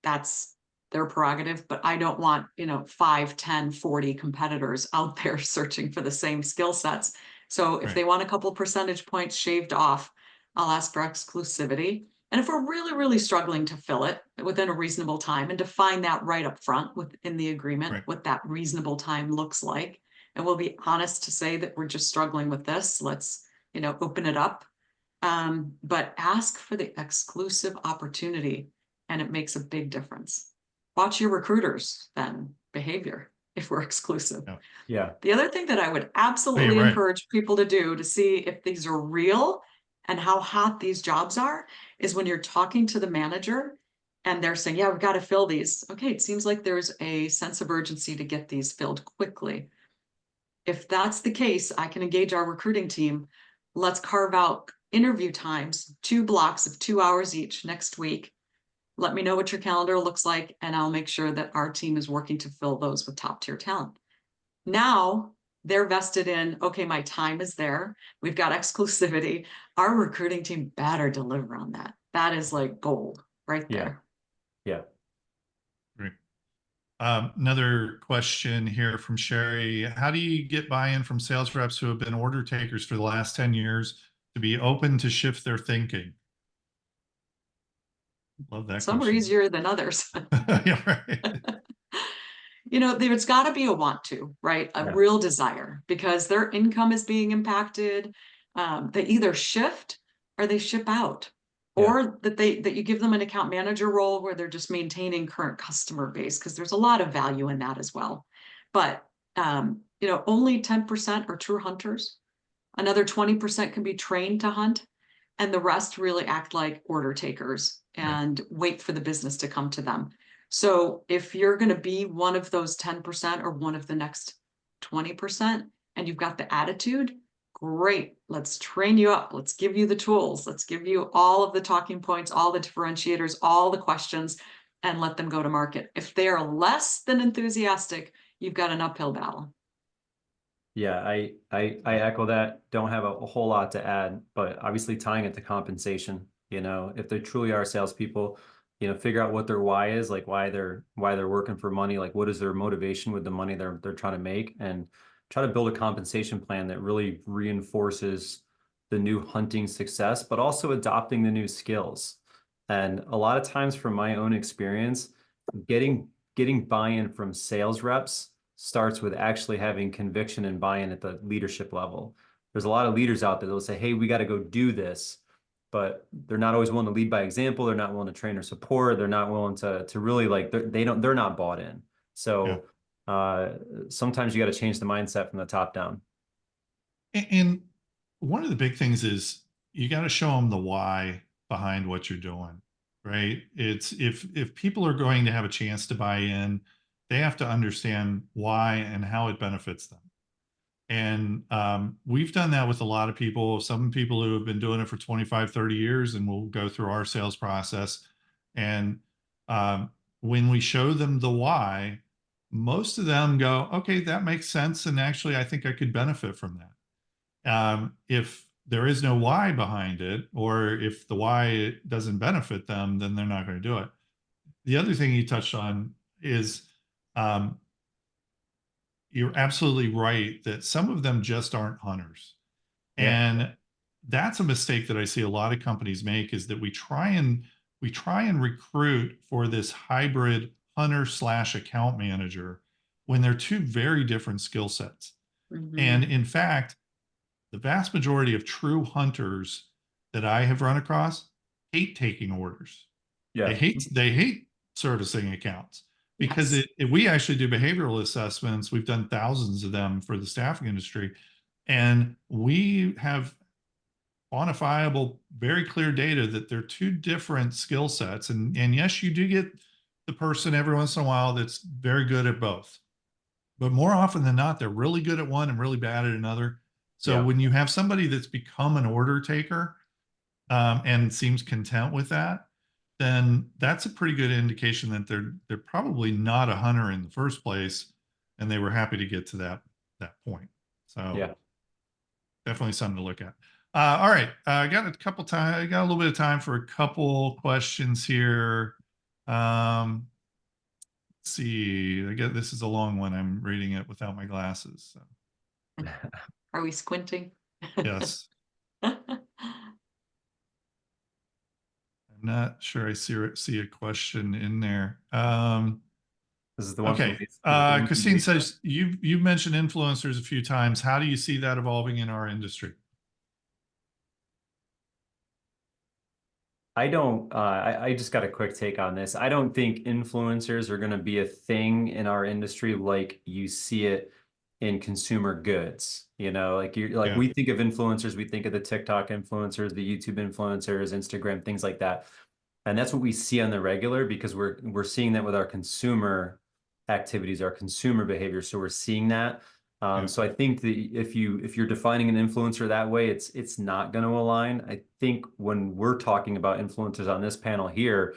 that's their prerogative, but I don't want, 5, 10, 40 competitors out there searching for the same skill sets. So if they want a couple percentage points shaved off, I'll ask for exclusivity. And if we're really, really struggling to fill it within a reasonable time and define that right up front within the agreement, what that reasonable time looks like, and we'll be honest to say that we're just struggling with this, let's, open it up. But ask for the exclusive opportunity, and it makes a big difference. Watch your recruiters then behavior if we're exclusive. Yeah. The other thing that I would absolutely encourage people to do to see if these are real and how hot these jobs are is when you're talking to the manager and they're saying, yeah, we've got to fill these. Okay, it seems like there's a sense of urgency to get these filled quickly. If that's the case, I can engage our recruiting team. Let's carve out interview times, 2 blocks of 2 hours each next week. Let me know what your calendar looks like, and I'll make sure that our team is working to fill those with top tier talent. Now they're vested in, okay, my time is there. We've got exclusivity. Our recruiting team better deliver on that. That is like gold right there. Yeah. Great. Another question here from Sherry. How do you get buy-in from sales reps who have been order takers for the last 10 years to be open to shift their thinking? Love that. Some question. are easier than others. Yeah, right. There's got to be a want to, right? A real desire, because their income is being impacted. They either shift or they ship out, or that you give them an account manager role where they're just maintaining current customer base, because there's a lot of value in that as well. But only 10% are true hunters. Another 20% can be trained to hunt, and the rest really act like order takers and wait for the business to come to them. So if you're going to be one of those 10% or one of the next 20%, and you've got the attitude, great. Let's train you up. Let's give you the tools. Let's give you all of the talking points, all the differentiators, all the questions, and let them go to market. If they are less than enthusiastic, you've got an uphill battle. Yeah, I echo that. Don't have a whole lot to add, but obviously tying it to compensation. If they truly are salespeople, figure out what their why is, like why they're working for money, like what is their motivation with the money they're trying to make, and try to build a compensation plan that really reinforces the new hunting success, but also adopting the new skills. And a lot of times from my own experience, getting buy-in from sales reps starts with actually having conviction and buy-in at the leadership level. There's a lot of leaders out there that will say, hey, we got to go do this. but they're not always willing to lead by example. They're not willing to train or support. They're not willing to really like, they're not bought in. So sometimes you got to change the mindset from the top down. And one of the big things is you got to show them the why behind what you're doing, right? It's if people are going to have a chance to buy in, they have to understand why and how it benefits them. And we've done that with a lot of people, some people who have been doing it for 25, 30 years, and we'll go through our sales process. And when we show them the why, most of them go, okay, that makes sense. And actually, I think I could benefit from that. If there is no why behind it, or if the why doesn't benefit them, then they're not going to do it. The other thing you touched on is you're absolutely right that some of them just aren't hunters. And that's a mistake that I see a lot of companies make, is that we try and recruit for this hybrid hunter / account manager when they're two very different skill sets. And in fact, the vast majority of true hunters that I have run across hate taking orders. They hate servicing accounts, because we actually do behavioral assessments. We've done thousands of them for the staffing industry. And we have quantifiable, very clear data that they're two different skill sets. And yes, you do get the person every once in a while that's very good at both. But more often than not, they're really good at one and really bad at another. So when you have somebody that's become an order taker and seems content with that, then that's a pretty good indication that they're probably not a hunter in the first place, and they were happy to get to that point. So definitely something to look at. All right, I got a little bit of time for a couple questions here. Let's see. I guess this is a long one. I'm reading it without my glasses. So. Are we squinting? Yes. Not sure I see a question in there. This is the one. Okay. Christine says you've mentioned influencers a few times. How do you see that evolving in our industry? I don't, I just got a quick take on this. I don't think influencers are going to be a thing in our industry like you see it in consumer goods. You know, like we think of influencers, we think of the TikTok influencers, the YouTube influencers, Instagram, things like that. And that's what we see on the regular, because we're seeing that with our consumer activities, our consumer behavior. So we're seeing that. So I think that if you're defining an influencer that way, it's not going to align. I think when we're talking about influencers on this panel here,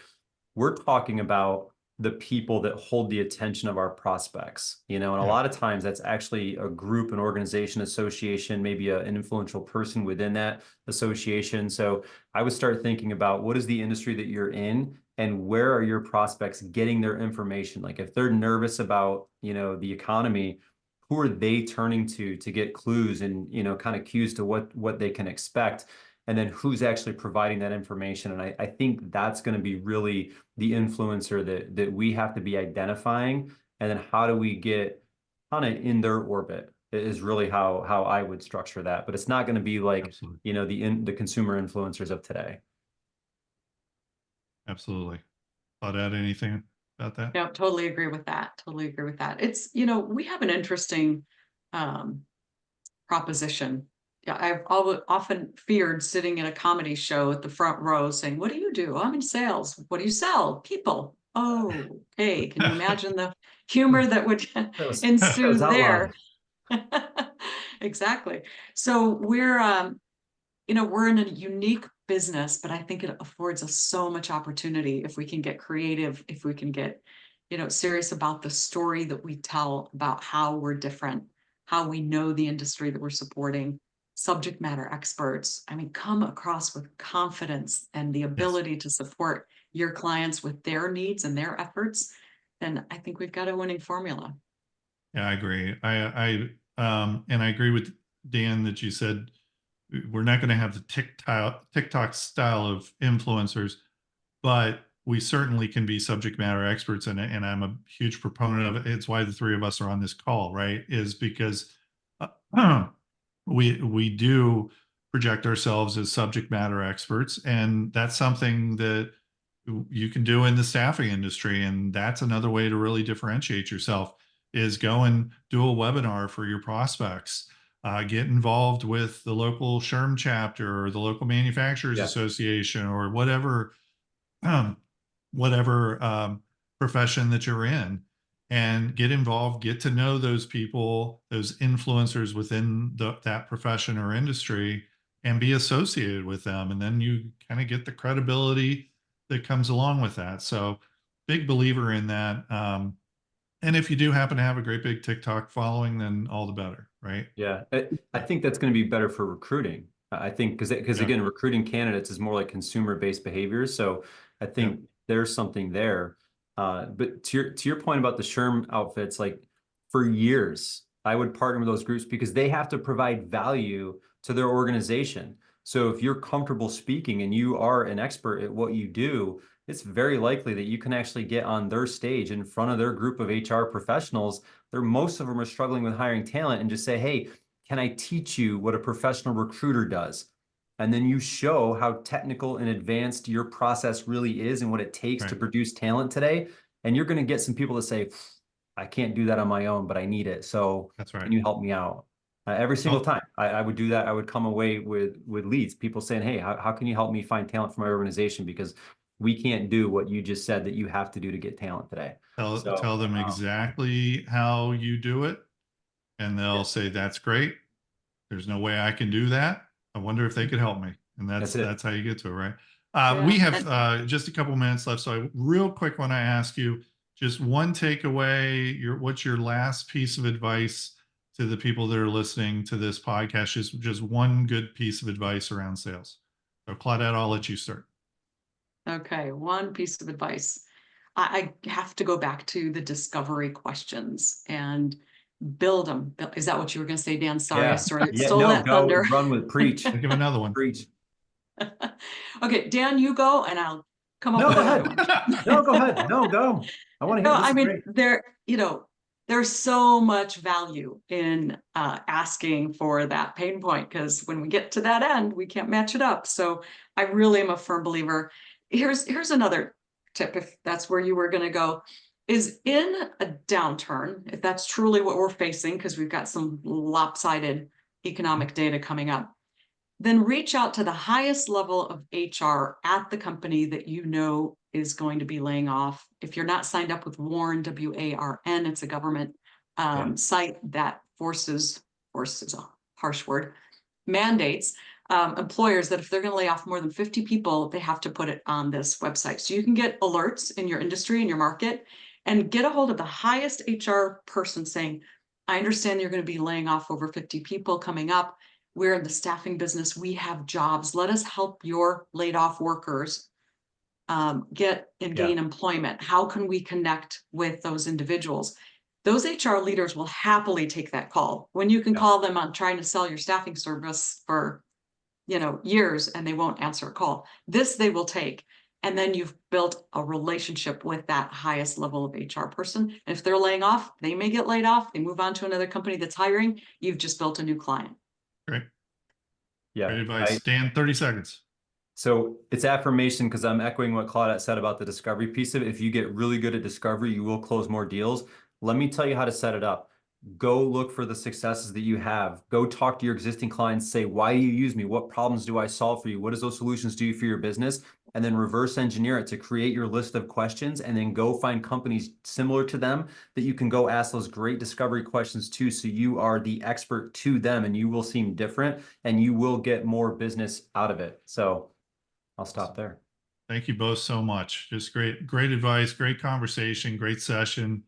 we're talking about the people that hold the attention of our prospects, you know, and a lot of times that's actually a group, an organization, association, maybe an influential person within that association. So I would start thinking about what is the industry that you're in, and where are your prospects getting their information? Like if they're nervous about, you know, the economy, who are they turning to get clues and, you know, kind of cues to what they can expect? And then who's actually providing that information. And I think that's going to be really the influencer that we have to be identifying. And then how do we get kind of in their orbit is really how I would structure that. But it's not going to be like, you know, the consumer influencers of today. Absolutely. Claudette, anything about that? No, totally agree with that. Totally agree with that. It's, you know, we have an interesting proposition. Yeah, I've often feared sitting in a comedy show at the front row saying, "What do you do?" "I'm in sales." "What do you sell?" "People." "Oh, okay." Can you imagine the humor that would ensue there? Exactly. So we're, you know, we're in a unique business, but I think it affords us so much opportunity if we can get creative, if we can get, you know, serious about the story that we tell about how we're different, how we know the industry that we're supporting, subject matter experts. I mean, come across with confidence and the ability to support your clients with their needs and their efforts, then I think we've got a winning formula. Yeah, I agree. And I agree with Dan that you said we're not going to have the TikTok style of influencers, but we certainly can be subject matter experts. And I'm a huge proponent of it. It's why the three of us are on this call, right? Is because we do project ourselves as subject matter experts. And that's something that you can do in the staffing industry. And that's another way to really differentiate yourself, is go and do a webinar for your prospects. Get involved with the local SHRM chapter or the local manufacturers association, or whatever profession that you're in, and get involved, get to know those people, those influencers within that profession or industry, and be associated with them. And then you kind of get the credibility that comes along with that. So big believer in that. And if you do happen to have a great big TikTok following, then all the better, right? Yeah, I think that's going to be better for recruiting. I think because again, recruiting candidates is more like consumer-based behaviors. So I think there's something there. But to your point about the SHRM outfits, like for years, I would partner with those groups because they have to provide value to their organization. So if you're comfortable speaking and you are an expert at what you do, it's very likely that you can actually get on their stage in front of their group of HR professionals. Most of them are struggling with hiring talent, and just say, hey, can I teach you what a professional recruiter does? And then you show how technical and advanced your process really is and what it takes to produce talent today. And you're going to get some people to say, I can't do that on my own, but I need it. So can you help me out? Every single time I would do that, I would come away with leads, people saying, hey, how can you help me find talent for my organization? Because we can't do what you just said that you have to do to get talent today. Tell them exactly how you do it, and they'll say, that's great. There's no way I can do that. I wonder if they could help me. And that's how you get to it, right? We have just a couple minutes left. So real quick, when I ask you, just one takeaway, what's your last piece of advice to the people that are listening to this podcast? Just one good piece of advice around sales. So Claudette, I'll let you start. Okay, one piece of advice. I have to go back to the discovery questions and build them. Is that what you were going to say, Dan? Sorry, I stole that thunder. Run with preach. Think of another one. Preach. Okay, Dan, you go, and I'll come up with another one. No, go ahead. No, go. I want to hear. I mean, there's so much value in asking for that pain point, because when we get to that end, we can't match it up. So I really am a firm believer. Here's another tip, if that's where you were going to go, is in a downturn, if that's truly what we're facing, because we've got some lopsided economic data coming up, then reach out to the highest level of HR at the company that you know is going to be laying off. If you're not signed up with WARN, WARN, it's a government site that forces is a harsh word, mandates employers that if they're going to lay off more than 50 people, they have to put it on this website. So you can get alerts in your industry, in your market, and get a hold of the highest HR person saying, I understand you're going to be laying off over 50 people coming up. We're in the staffing business. We have jobs. Let us help your laid off workers get and gain employment. How can we connect with those individuals? Those HR leaders will happily take that call when you can call them on trying to sell your staffing service for years, and they won't answer a call. This they will take. And then you've built a relationship with that highest level of HR person. And if they're laying off, they may get laid off. They move on to another company that's hiring. You've just built a new client. Great. Yeah. Great advice. Dan, 30 seconds. So it's affirmation, because I'm echoing what Claudette said about the discovery piece of it. If you get really good at discovery, you will close more deals. Let me tell you how to set it up. Go look for the successes that you have. Go talk to your existing clients. Say, why do you use me? What problems do I solve for you? What does those solutions do for your business? And then reverse engineer it to create your list of questions, and then go find companies similar to them that you can go ask those great discovery questions to. So you are the expert to them, and you will seem different, and you will get more business out of it. So I'll stop there. Thank you both so much. Just great advice, great conversation, great session.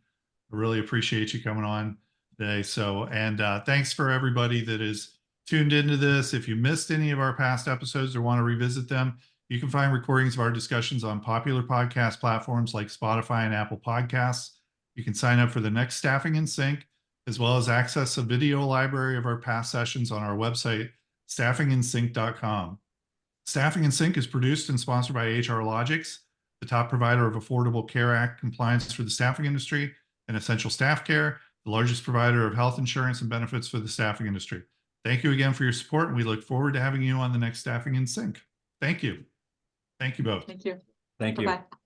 I really appreciate you coming on today. So, and thanks for everybody that is tuned into this. If you missed any of our past episodes or want to revisit them, you can find recordings of our discussions on popular podcast platforms like Spotify and Apple Podcasts. You can sign up for the next Staffing in Sync, as well as access a video library of our past sessions on our website, staffinginsync.com. Staffing in Sync is produced and sponsored by HR Logics, the top provider of Affordable Care Act compliance for the staffing industry and essential staff care, the largest provider of health insurance and benefits for the staffing industry. Thank you again for your support, and we look forward to having you on the next Staffing in Sync. Thank you. Thank you both. Thank you. Thank you. Bye-bye.